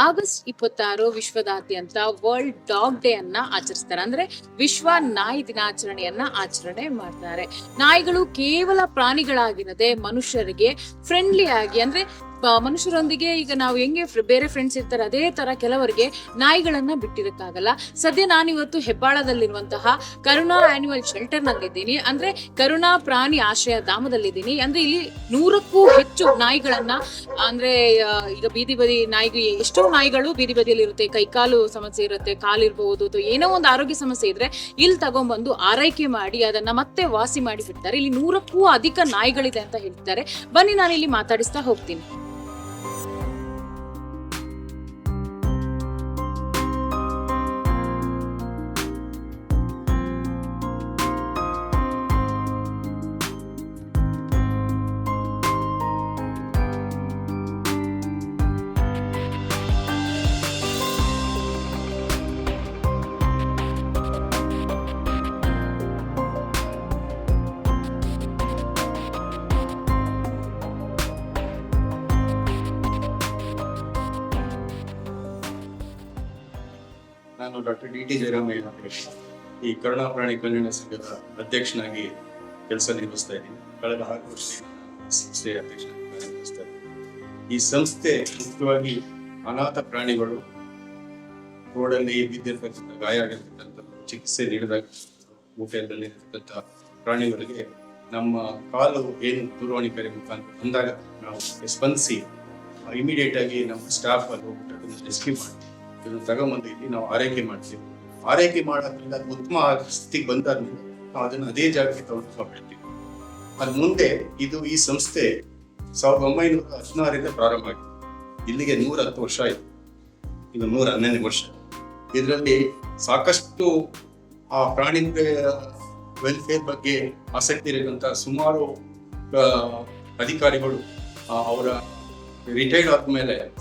August 26 ವಿಶ್ವದಾದ್ಯಂತ world dog day ಅನ್ನ ಆಚರಿಸ್ತಾರೆ. ಅಂದ್ರೆ ವಿಶ್ವ ನಾಯಿ ದಿನಾಚರಣೆಯನ್ನ ಆಚರಣೆ ಮಾಡ್ತಾರೆ. ನಾಯಿಗಳು ಕೇವಲ ಪ್ರಾಣಿಗಳಾಗಿರದೆ ಮನುಷ್ಯರಿಗೆ ಫ್ರೆಂಡ್ಲಿ ಆಗಿ, ಅಂದ್ರೆ ಮನುಷ್ಯರೊಂದಿಗೆ ಈಗ ನಾವು ಹೆಂಗೆ ಬೇರೆ ಫ್ರೆಂಡ್ಸ್ ಇರ್ತಾರೆ ಅದೇ ತರ ಕೆಲವರಿಗೆ ನಾಯಿಗಳನ್ನ ಬಿಟ್ಟಿರಕ್ಕಾಗಲ್ಲ. ಸದ್ಯ ನಾನಿವತ್ತು ಹೆಬ್ಬಾಳದಲ್ಲಿರುವಂತಹ ಕರುಣಾ ಆನ್ಯುವಲ್ ಶೆಲ್ಟರ್ ನಲ್ಲಿದ್ದೀನಿ, ಅಂದ್ರೆ ಕರುಣಾ ಪ್ರಾಣಿ ಆಶ್ರಯ ಧಾಮದಲ್ಲಿದ್ದೀನಿ. ಅಂದ್ರೆ ಇಲ್ಲಿ 100ಕ್ಕೂ ಹೆಚ್ಚು ನಾಯಿಗಳನ್ನ, ಅಂದ್ರೆ ಈಗ ಬೀದಿ ಬದಿ ನಾಯಿಗೆ ಎಷ್ಟೋ ನಾಯಿಗಳು ಬೀದಿ ಬದಿಯಲ್ಲಿ ಇರುತ್ತೆ, ಕೈಕಾಲು ಸಮಸ್ಯೆ ಇರುತ್ತೆ, ಕಾಲಿರ್ಬಹುದು ಅಥವಾ ಏನೋ ಒಂದು ಆರೋಗ್ಯ ಸಮಸ್ಯೆ ಇದ್ರೆ ಇಲ್ಲಿ ತಗೊಂಡ್ಬಂದು ಆರೈಕೆ ಮಾಡಿ ಅದನ್ನ ಮತ್ತೆ ವಾಸಿ ಮಾಡಿ ಬಿಡ್ತಾರೆ. ಇಲ್ಲಿ 100ಕ್ಕೂ ಅಧಿಕ ನಾಯಿಗಳಿದೆ ಅಂತ ಹೇಳ್ತಾರೆ. ಬನ್ನಿ ನಾನು ಇಲ್ಲಿ ಮಾತಾಡಿಸ್ತಾ ಹೋಗ್ತೀನಿ. ನಾನು ಡಾಕ್ಟರ್ ಡಿ ಜಯರಾಮಯ್ಯ ಈ ಕರುಣಾ ಪ್ರಾಣಿ ಕಲ್ಯಾಣ ಸಂಘದ ಅಧ್ಯಕ್ಷನಾಗಿ ಕೆಲಸ ನಿರ್ವಹಿಸ್ತಾ ಇದ್ದೀನಿ. ಕಳೆದ 6 ವರ್ಷ ಸಂಸ್ಥೆಯ ಅಧ್ಯಕ್ಷನಾಗಿ ಕಾರ್ಯನಿರ್ವಹಿಸ್ತಾ ಇದ್ದೀನಿ. ಈ ಸಂಸ್ಥೆ ಮುಖ್ಯವಾಗಿ ಅನಾಥ ಪ್ರಾಣಿಗಳು, ರೋಡಲ್ಲಿ ಬಿದ್ದಿರ್ತಕ್ಕಂಥ ಗಾಯ ಆಗಿರ್ತಕ್ಕಂಥ ಚಿಕಿತ್ಸೆ ನೀಡಿದಾಗ ಊಟದಲ್ಲಿ ಇರ್ತಕ್ಕಂಥ ಪ್ರಾಣಿಗಳಿಗೆ ನಮ್ಮ ಕಾಲು ಏನು ದೂರವಾಣಿ ಮುಖಾಂತರ ಬಂದಾಗ ನಾವು ಸ್ಪಂದಿಸಿ ಇಮಿಡಿಯೇಟ್ ಆಗಿ ನಮ್ಮ ಸ್ಟಾಫ್ ಅಲ್ಲಿ ಹೋಗ್ಬಿಟ್ಟು ರೆಸ್ಕ್ಯೂ ಮಾಡಿ ಇದನ್ನು ತಗೊಂಬಂದು ಇಲ್ಲಿ ನಾವು ಆರೈಕೆ ಮಾಡ್ತೀವಿ. ಆರೈಕೆ ಮಾಡೋದ್ರಿಂದ ಉತ್ತಮ ಸ್ಥಿತಿಗೆ ಬಂದಾದ್ಮೇಲೆ ನಾವು ಅದನ್ನು ಅದೇ ಜಾಗಕ್ಕೆ ತಗೊಂಡ್ಬಿಡ್ತೀವಿ. ಅದ್ ಮುಂದೆ ಈ ಸಂಸ್ಥೆ 1916ರಿಂದ ಪ್ರಾರಂಭ ಆಗಿದೆ. ಇಲ್ಲಿಗೆ 110 ವರ್ಷ ಆಯ್ತು. ಇದು 111 ವರ್ಷ. ಇದರಲ್ಲಿ ಸಾಕಷ್ಟು ಆ ಪ್ರಾಣಿ ವೆಲ್ಫೇರ್ ಬಗ್ಗೆ ಆಸಕ್ತಿ ಇರತಕ್ಕಂಥ ಸುಮಾರು ಅಧಿಕಾರಿಗಳು ಅವರ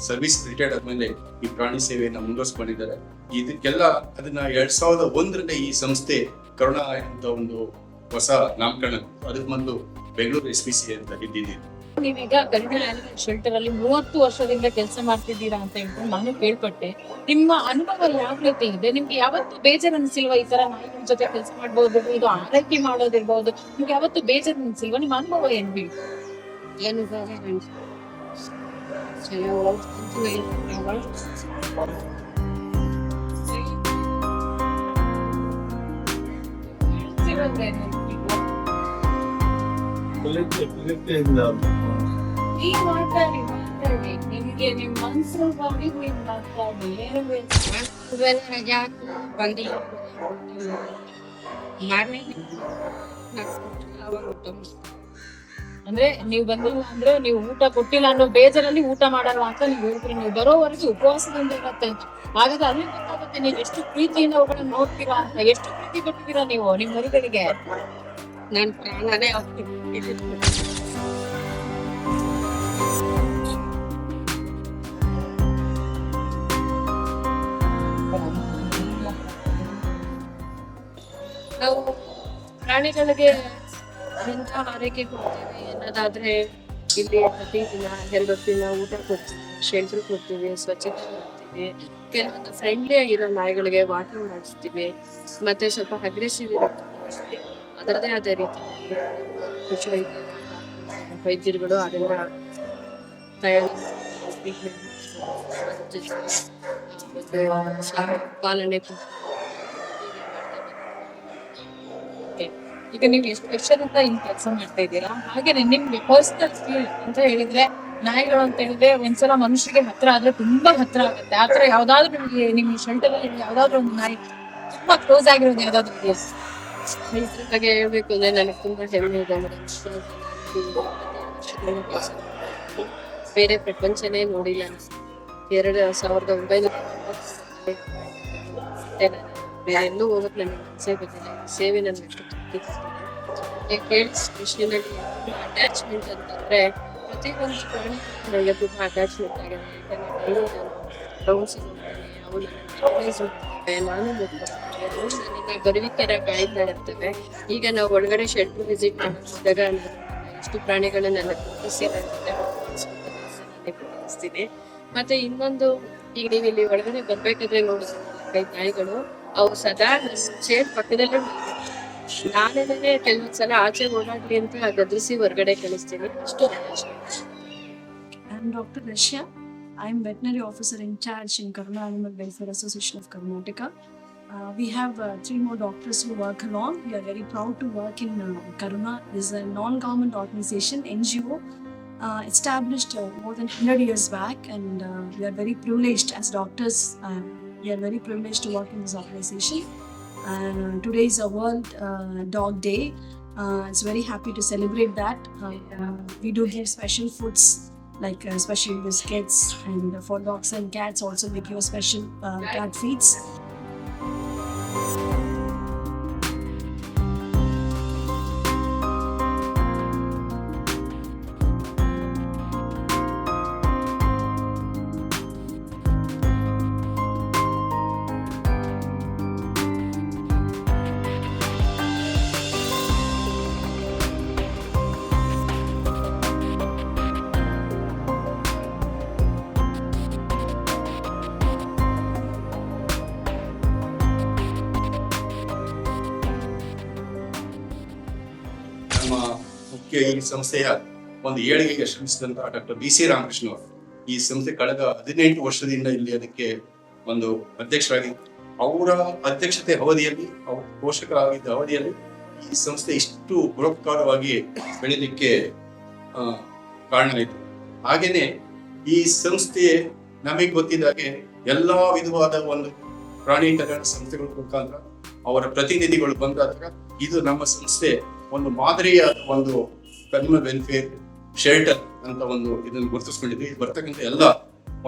ಸರ್ವಿಸ್ ರಿಟೈರ್ಡ್ ಆದ್ಮೇಲೆ ಈ ಪ್ರಾಣಿ ಸೇವೆಯನ್ನ ಮುಂದುವರಿಸ್ಕೊಂಡಿದ್ದಾರೆ. ಇದಕ್ಕೆಲ್ಲ ಅದನ್ನ 2001ರಲ್ಲಿ ಈ ಸಂಸ್ಥೆ ಕರುಣಾ ಅಂತ ಒಂದು ಹೊಸ ನಾಮಕರಣ, ಅದಕ್ಕೆ ಮೊದಲು ಬೆಂಗಳೂರು SPC ಅಂತ ಇದ್ದಿದೆ. ನೀವೀಗ ಕರುಣಾ ಆನ್ಯುವಲ್ ಶೆಲ್ಟರ್ ಅಲ್ಲಿ 30 ವರ್ಷದಿಂದ ಕೆಲಸ ಮಾಡ್ತಿದ್ದೀರಾ ಅಂತ ಹೇಳ್ಕೊಂಡು ನಾನು ಕೇಳ್ಪಟ್ಟೆ. ನಿಮ್ಮ ಅನುಭವ ಯಾವ ರೀತಿ ಇದೆ? ನಿಮ್ಗೆ ಯಾವತ್ತು ಬೇಜಾರು ಅನ್ಸಿಲ್ವಾ? ಈ ತರ ನಾಯಿಗಳ ಜೊತೆ ಕೆಲಸ ಮಾಡ್ಬೋದು, ಇದು ಆರೈಕೆ ಮಾಡೋದಿರ್ಬೋದು, ನಿಮ್ಗೆ ಯಾವತ್ತು ಬೇಜಾರು ಅನ್ಸಿಲ್ವಾ? ನಿಮ್ಮ ಅನುಭವ ಏನ್ ಹೇಳಿ? ಏನು ನಿಮ್ಗೆ ನಿಮ್ ಮನ್ಸು ಮಾತಾಡಿ ರಜಾ ಬಂದು ಅಂದ್ರೆ ನೀವು ಬಂದಿಲ್ಲ ಅಂದ್ರೆ ನೀವು ಊಟ ಕೊಟ್ಟಿಲ್ಲ ಅನ್ನೋ ಬೇಜಾರಲ್ಲಿ ಊಟ ಮಾಡಲ್ಲ ಅಂತ ನೀವು ಹೇಳ್ತೀರಿ. ನೀವು ಬರೋವರೆಗೂ ಉಪವಾಸದಿಂದ ಇರತ್ತೆ. ಹಾಗಾದ್ರೆ ಅಲ್ಲಿ ಗೊತ್ತಾಗುತ್ತೆ ನೀವು ಎಷ್ಟು ಪ್ರೀತಿಯಿಂದ ಒಬ್ಬರನ್ನ ನೋಡ್ತೀರಾ ಅಂತ, ಎಷ್ಟು ಪ್ರೀತಿ ಕೊಟ್ಟಿದ್ದೀರಾ ನೀವು ನಿಮ್ ಮರಿಗಳಿಗೆ. ನಾನು ಪ್ರಾಣನೇ ಹೋಗ್ತೀನಿ. ನಾವು ಪ್ರಾಣಿಗಳಿಗೆ ಎಂತ ಆರೈಕೆ ಕೊಡ್ತೀವಿ ಅನ್ನೋದಾದ್ರೆ ಇಲ್ಲಿ ಪ್ರತಿದಿನ 2 ದಿನ ಊಟ ಕೊಡ್ತೀವಿ, ಶೆಲ್ಟರ್ ಕೊಡ್ತೀವಿ, ಸ್ವಚ್ಛತೆ ಕೊಡ್ತೀವಿ. ಕೆಲವೊಂದು ಫ್ರೆಂಡ್ಲಿ ಆಗಿರೋ ನಾಯಿಗಳಿಗೆ ವಾಕಿಂಗ್ ಮಾಡಿಸ್ತೀವಿ. ಮತ್ತೆ ಸ್ವಲ್ಪ ಅಗ್ರೆಸಿವ್ ಇರುತ್ತೆ, ಅದರದೇ ಆದ ರೀತಿ ವೈದ್ಯರುಗಳು ಅದನ್ನ ಪಾಲನೆ. ಈಗ ನೀವು ಎಷ್ಟು ವರ್ಷದಿಂದ ಹಿಂಗ್ ಕೆಲಸ ಮಾಡ್ತಾ ಇದ್ದೀರಾ, ಹಾಗೇನೆ ನಿಮ್ಗೆ ಪರ್ಸನಲ್ ಫೀಲ್ ಅಂತ ಹೇಳಿದ್ರೆ ನಾಯಿಗಳು ಅಂತ ಹೇಳಿದ್ರೆ ಒಂದ್ಸಲ ಮನುಷ್ಯರಿಗೆ ಹತ್ರ ಆದ್ರೆ ತುಂಬಾ ಹತ್ರ ಆಗುತ್ತೆ. ಆತರ ಯಾವ್ದಾದ್ರು ನಿಮ್ಗೆ ನಿಮ್ ಶೆಲ್ಟರ್ ಅಲ್ಲಿ ಯಾವ್ದಾದ್ರು ಒಂದು ನಾಯಿ ತುಂಬಾ ಕ್ಲೋಸ್ ಆಗಿರೋದು ಯಾವ್ದಾದ್ರು ಇದೆಯಾ? ಇದ್ರ ಬಗ್ಗೆ ಹೇಳ್ಬೇಕು ಅಂದ್ರೆ ನನಗೆ ತುಂಬಾ ಹೆಮ್ಮೆ ಇದೆ. ಬೇರೆ ಪ್ರಪಂಚನೇ ನೋಡಿಲ್ಲ. 2009 ಬೇರೆ ಎಲ್ಲೂ ಹೋಗಕ್ ನನಗೆ ಮನಸ್ಸೇ ಬಂದಿಲ್ಲ. ಸೇವೆ ನನ್ನ ಸ್ಪೆಷಲಿ ಅಟ್ಯಾಚ್ಮೆಂಟ್ ಅಂತಂದ್ರೆ ಪ್ರತಿಯೊಂದು ಪ್ರಾಣಿ ನನಗೆ ತುಂಬಾ ಅಟ್ಯಾಚ್ಮೆಂಟ್ ಆಗಿದೆ. ನಾನು ಬರುವಿಕೆರ ಕಾಯ್ತಾ ಇರ್ತೇವೆ. ಈಗ ನಾವು ಒಳಗಡೆ ಶೆಲ್ಟರ್ ವಿಸಿಟ್ ಮಾಡಿದಾಗ ಎಷ್ಟು ಪ್ರಾಣಿಗಳನ್ನೆಲ್ಲ ಗುರುತಿಸ್ತೀನಿ. ಮತ್ತೆ ಇನ್ನೊಂದು ಈಗ ನೀವು ಇಲ್ಲಿ ಒಳಗಡೆ ಬರ್ಬೇಕಾದ್ರೆ ನೋಡಿದ್ರೆ 5 ನಾಯಿಗಳು ಅವು ಸದಾ ಚೇರ್ ಪಕ್ಕದಲ್ಲೇ ನಾನೇನೆ ಕೆಲವೊಂದ್ಸಲ ಆಚೆ ಓಡಾಡ್ಲಿ ಅಂತ ಗದರಿಸಿ ಹೊರಗಡೆ ಕಳಿಸ್ತೀನಿ. ಅಷ್ಟು I'm Dr. Rashya. I'm veterinary officer in charge in Karuna Animal Welfare Association of Karnataka. We have 3 more doctors who work along. We are very proud to work in Karuna. This is a non-government organization, NGO, established more than 100 years back, and we are very privileged as doctors. We are very privileged to work in this organization. Today is a World Dog Day. It's very happy to celebrate that. We do give special foods like special biscuits, and for dogs and cats also we give special cat feeds. ನಮ್ಮ ಮುಖ್ಯ ಈ ಸಂಸ್ಥೆಯ ಒಂದು ಏಳಿಗೆಗೆ ಶ್ರಮಿಸಿದಂತ doctor BC Ramakrishna ಅವರು ಈ ಸಂಸ್ಥೆ ಕಳೆದ 18 ವರ್ಷದಿಂದ ಇಲ್ಲಿ ಅದಕ್ಕೆ ಒಂದು ಅಧ್ಯಕ್ಷರಾಗಿ, ಅವರ ಅಧ್ಯಕ್ಷತೆ ಅವಧಿಯಲ್ಲಿ, ಅವರು ಪೋಷಕರಾಗಿದ್ದ ಅವಧಿಯಲ್ಲಿ ಈ ಸಂಸ್ಥೆ ಇಷ್ಟು ಬೃಹತ್ಕಾರವಾಗಿ ಬೆಳೀಲಿಕ್ಕೆ ಕಾರಣ ಆಯಿತು. ಹಾಗೇನೆ ಈ ಸಂಸ್ಥೆ ನಮಗೆ ಗೊತ್ತಿದ್ದಾಗೆ ಎಲ್ಲಾ ವಿಧವಾದ ಒಂದು ಪ್ರಾಣಿ ಕಲ್ಯಾಣ ಸಂಸ್ಥೆಗಳ ಮುಖಾಂತರ ಅವರ ಪ್ರತಿನಿಧಿಗಳು ಬಂದಾಗ ಇದು ನಮ್ಮ ಸಂಸ್ಥೆ ಒಂದು ಮಾದರಿಯ ಒಂದು ಅನಿಮಲ್ ವೆಲ್ಫೇರ್ ಶೆಲ್ಟರ್ ಅಂತ ಒಂದು ಇದನ್ನು ಗುರುತಿಸ್ಕೊಂಡಿದ್ವಿ. ಬರ್ತಕ್ಕಂಥ ಎಲ್ಲ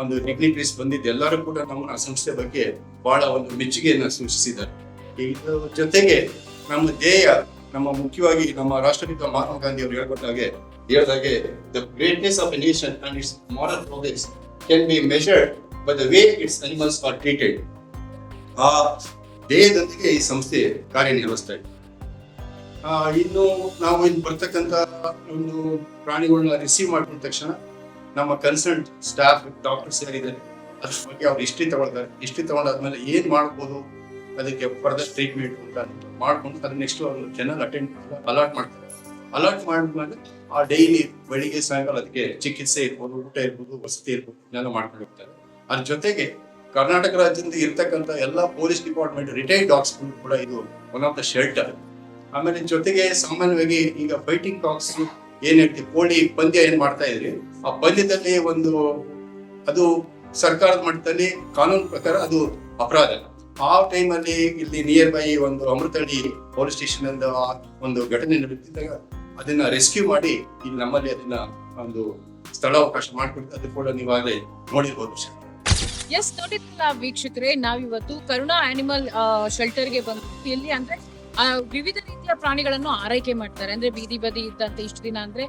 ಒಂದು ಡಿಗ್ನಿಟರೀಸ್ ಬಂದಿದ್ದು ಎಲ್ಲರೂ ಕೂಡ ನಮ್ಮ ಸಂಸ್ಥೆ ಬಗ್ಗೆ ಬಹಳ ಒಂದು ಮೆಚ್ಚುಗೆಯನ್ನು ಸೂಚಿಸಿದ್ದಾರೆ. ಇದರ ಜೊತೆಗೆ ನಮ್ಮ ಧ್ಯೇಯ, ನಮ್ಮ ಮುಖ್ಯವಾಗಿ ನಮ್ಮ ರಾಷ್ಟ್ರಪಿತ ಮಹಾತ್ಮ ಗಾಂಧಿ ಅವರು ಹೇಳ್ದಾಗೆ the greatness of A nation and it's moral progress can be measured by the way it's animals are treated. ಆ ಧ್ಯೇಯದೊಂದಿಗೆ ಈ ಸಂಸ್ಥೆ ಕಾರ್ಯನಿರ್ವಹಿಸ್ತಾ ಇದೆ. ಇನ್ನು ನಾವು ಇಲ್ಲಿ ಬರ್ತಕ್ಕಂಥ ಒಂದು ಪ್ರಾಣಿಗಳನ್ನ ರಿಸೀವ್ ಮಾಡಿದ ತಕ್ಷಣ ನಮ್ಮ ಕನ್ಸರ್ನ್ ಸ್ಟಾಫ್ ಡಾಕ್ಟರ್ಸ್ ಯಾರಿದ್ದಾರೆ ಅದ್ರ ಬಗ್ಗೆ ಅವ್ರು ಹಿಸ್ಟ್ರಿ ತಗೊಳ್ತಾರೆ. ಹಿಸ್ಟ್ರಿ ತಗೊಂಡಾದ್ಮೇಲೆ ಏನ್ ಮಾಡ್ಬೋದು, ಅದಕ್ಕೆ ಫರ್ದರ್ ಟ್ರೀಟ್ಮೆಂಟ್ ಅಂತ ಮಾಡ್ಕೊಂಡು ಅದ್ರ ನೆಕ್ಸ್ಟ್ ಅವರು ಜನರಲ್ ಅಲಾಟ್ ಮಾಡ್ತಾರೆ. ಅಲಾಟ್ ಮಾಡಿದ್ಮೇಲೆ ಆ ಡೈಲಿ ಬೆಳಿಗ್ಗೆ ಸಾಯಂಕಾಲ ಅದಕ್ಕೆ ಚಿಕಿತ್ಸೆ ಇರ್ಬೋದು, ಊಟ ಇರ್ಬೋದು, ವಸತಿ ಇರ್ಬೋದು, ಇದೆಲ್ಲ ಮಾಡ್ಕೊಂಡು ಹೋಗ್ತಾರೆ. ಅದ್ರ ಜೊತೆಗೆ ಕರ್ನಾಟಕ ರಾಜ್ಯದಿಂದ ಇರ್ತಕ್ಕಂಥ ಎಲ್ಲಾ ಪೊಲೀಸ್ ಡಿಪಾರ್ಟ್ಮೆಂಟ್ ರಿಟೈರ್ಡ್ ಡಾಗ್ಸ್ ಕೂಡ ಇದು ಒನ್ ಆಫ್ ದ ಶೆಲ್ಟರ್. ಆಮೇಲೆ ಜೊತೆಗೆ ಸಾಮಾನ್ಯವಾಗಿ ಈಗ ಫೈಟಿಂಗ್ ಡಾಗ್ಸ್ ಏನ್ ಹೇಳ್ತೀವಿ, ಕೋಳಿ ಪಂದ್ಯ ಏನ್ ಮಾಡ್ತಾ ಇದ್ರಿ, ಆ ಪಂದ್ಯದಲ್ಲಿ ಒಂದು ಅದು ಸರ್ಕಾರದ ಮಟ್ಟದಲ್ಲಿ ಕಾನೂನು ಪ್ರಕಾರ ಅದು ಅಪರಾಧ. ಆ ಟೈಮಲ್ಲಿ ಇಲ್ಲಿ ನಿಯರ್ ಬೈ ಒಂದು ಅಮೃತಹಳ್ಳಿ ಪೊಲೀಸ್ ಸ್ಟೇಷನ್ ಅಂತ ಒಂದು ಘಟನೆ ನಡೆದಿದ್ದಾಗ ಅದನ್ನ ರೆಸ್ಕ್ಯೂ ಮಾಡಿ ಇಲ್ಲಿ ನಮ್ಮಲ್ಲಿ ಅದನ್ನ ಒಂದು ಸ್ಥಳಾವಕಾಶ ಮಾಡಿಕೊಟ್ಟು ಅದು ಕೂಡ ನೀವಾಗಲೇ ನೋಡಿರ್ಬೋದು. ಎಸ್, ನೋಡಿದ್ರಲ್ಲ ವೀಕ್ಷಕರೇ, ನಾವಿವತ್ತು ಕರುಣಾ ಆನಿಮಲ್ ಶೆಲ್ಟರ್ಗೆ ಬಂದು ಎಲ್ಲಿ ಅಂದ್ರೆ ವಿವಿಧ ರೀತಿಯ ಪ್ರಾಣಿಗಳನ್ನು ಆರೈಕೆ ಮಾಡ್ತಾರೆ. ಅಂದ್ರೆ ಬೀದಿ ಬದಿ ಇದ್ದಂತ ಇಷ್ಟು ದಿನ ಅಂದ್ರೆ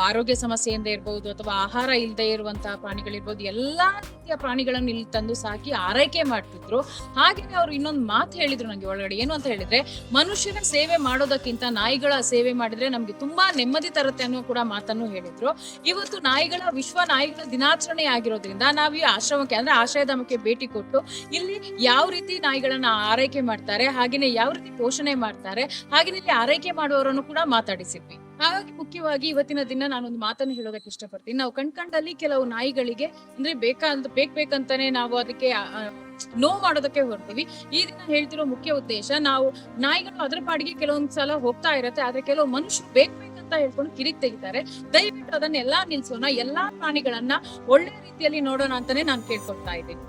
ಆರೋಗ್ಯ ಸಮಸ್ಯೆಯಿಂದ ಇರ್ಬೋದು ಅಥವಾ ಆಹಾರ ಇಲ್ಲದೆ ಇರುವಂತಹ ಪ್ರಾಣಿಗಳಿರ್ಬೋದು, ಎಲ್ಲಾ ರೀತಿಯ ಪ್ರಾಣಿಗಳನ್ನು ಇಲ್ಲಿ ತಂದು ಸಾಕಿ ಆರೈಕೆ ಮಾಡ್ತಿದ್ರು. ಹಾಗೆಯೇ ಅವ್ರು ಇನ್ನೊಂದು ಮಾತು ಹೇಳಿದ್ರು ನಂಗೆ ಒಳಗಡೆ, ಏನು ಅಂತ ಹೇಳಿದ್ರೆ, ಮನುಷ್ಯನ ಸೇವೆ ಮಾಡೋದಕ್ಕಿಂತ ನಾಯಿಗಳ ಸೇವೆ ಮಾಡಿದ್ರೆ ನಮ್ಗೆ ತುಂಬಾ ನೆಮ್ಮದಿ ತರುತ್ತೆ ಅನ್ನೋ ಕೂಡ ಮಾತನ್ನು ಹೇಳಿದ್ರು. ಇವತ್ತು ವಿಶ್ವ ನಾಯಿಗಳ ದಿನಾಚರಣೆ ಆಗಿರೋದ್ರಿಂದ ನಾವು ಈ ಆಶ್ರಮಕ್ಕೆ ಅಂದ್ರೆ ಆಶ್ರಯಧಾಮಕ್ಕೆ ಭೇಟಿ ಕೊಟ್ಟು ಇಲ್ಲಿ ಯಾವ ರೀತಿ ನಾಯಿಗಳನ್ನ ಆರೈಕೆ ಮಾಡ್ತಾರೆ, ಹಾಗೇನೆ ಯಾವ ರೀತಿ ಪೋಷಣೆ ಮಾಡ್ತಾರೆ, ಹಾಗೆ ಇಲ್ಲಿ ಆರೈಕೆ ಮಾಡುವವರನ್ನು ಕೂಡ ಮಾತಾಡಿಸಿದ್ವಿ. ಹಾಗಾಗಿ ಮುಖ್ಯವಾಗಿ ಇವತ್ತಿನ ದಿನ ನಾನೊಂದು ಮಾತನ್ನು ಹೇಳೋದಕ್ಕೆ ಇಷ್ಟಪಡ್ತೀನಿ. ನಾವು ಕಣ್ಕಂಡಲ್ಲಿ ಕೆಲವು ನಾಯಿಗಳಿಗೆ ಅಂದ್ರೆ ಬೇಕಂತಾನೆ ನಾವು ಅದಕ್ಕೆ ನೋವು ಮಾಡೋದಕ್ಕೆ ಹೊರಡ್ತೀವಿ. ಈ ದಿನ ಹೇಳ್ತಿರೋ ಮುಖ್ಯ ಉದ್ದೇಶ, ನಾವು ನಾಯಿಗಳು ಅದ್ರ ಪಾಡಿಗೆ ಕೆಲವೊಂದ್ಸಲ ಹೋಗ್ತಾ ಇರತ್ತೆ, ಆದ್ರೆ ಕೆಲವು ಮನುಷ್ಯರು ಬೇಕಂತ ಹೇಳ್ಕೊಂಡು ಕಿರಿಕ್ ತೆಗಿತಾರೆ. ದಯವಿಟ್ಟು ಅದನ್ನೆಲ್ಲಾ ನಿಲ್ಸೋಣ, ಎಲ್ಲಾ ಪ್ರಾಣಿಗಳನ್ನ ಒಳ್ಳೆ ರೀತಿಯಲ್ಲಿ ನೋಡೋಣ ಅಂತಾನೆ ನಾನು ಕೇಳ್ಕೊಳ್ತಾ ಇದ್ದೀನಿ.